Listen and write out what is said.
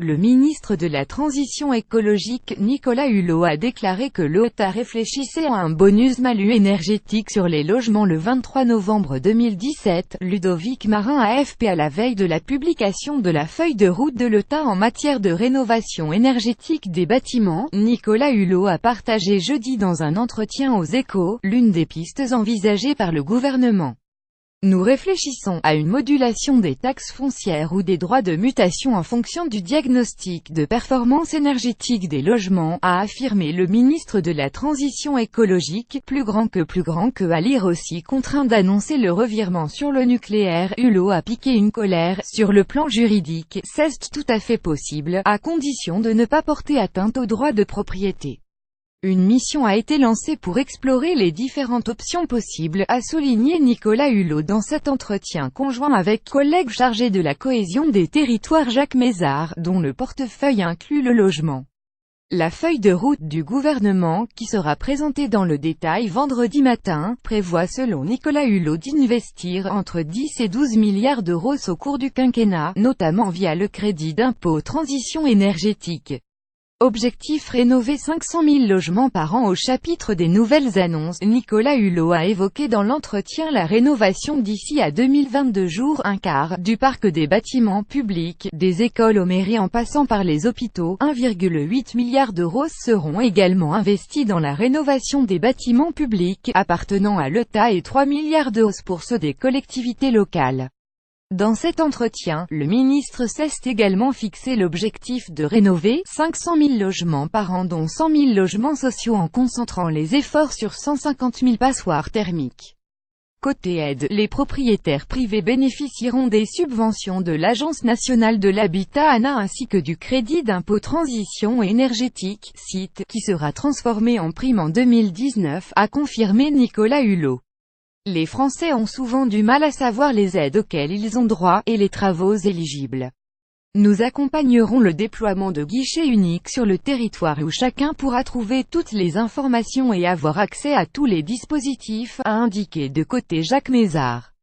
Le ministre de la Transition écologique Nicolas Hulot a déclaré que l'État réfléchissait à un bonus-malus énergétique sur les logements le 23 novembre 2017. Ludovic Marin AFP. À la veille de la publication de la feuille de route de l'État en matière de rénovation énergétique des bâtiments, Nicolas Hulot a partagé jeudi dans un entretien aux Échos, l'une des pistes envisagées par le gouvernement. Nous réfléchissons à une modulation des taxes foncières ou des droits de mutation en fonction du diagnostic de performance énergétique des logements, a affirmé le ministre de la Transition écologique, plus grand que à lire aussi contraint d'annoncer le revirement sur le nucléaire. Hulot a piqué une colère. Sur le plan juridique, c'est tout à fait possible, à condition de ne pas porter atteinte aux droits de propriété. Une mission a été lancée pour explorer les différentes options possibles, a souligné Nicolas Hulot dans cet entretien conjoint avec collègue chargé de la cohésion des territoires Jacques Mézard, dont le portefeuille inclut le logement. La feuille de route du gouvernement, qui sera présentée dans le détail vendredi matin, prévoit selon Nicolas Hulot d'investir entre 10 et 12 milliards d'euros au cours du quinquennat, notamment via le crédit d'impôt transition énergétique. Objectif: rénover 500 000 logements par an. Au chapitre des nouvelles annonces, Nicolas Hulot a évoqué dans l'entretien la rénovation d'ici à 2022. Un quart du parc des bâtiments publics, des écoles aux mairies en passant par les hôpitaux. 1,8 milliard d'euros seront également investis dans la rénovation des bâtiments publics appartenant à l'État et 3 milliards d'euros pour ceux des collectivités locales. Dans cet entretien, le ministre s'est également fixé l'objectif de rénover 500 000 logements par an, dont 100 000 logements sociaux, en concentrant les efforts sur 150 000 passoires thermiques. Côté aide, les propriétaires privés bénéficieront des subventions de l'Agence nationale de l'habitat (ANAH) ainsi que du crédit d'impôt transition énergétique, CIT, qui sera transformé en prime en 2019, a confirmé Nicolas Hulot. Les Français ont souvent du mal à savoir les aides auxquelles ils ont droit, et les travaux éligibles. Nous accompagnerons le déploiement de guichets uniques sur le territoire où chacun pourra trouver toutes les informations et avoir accès à tous les dispositifs, a indiqué de côté Jacques Mézard.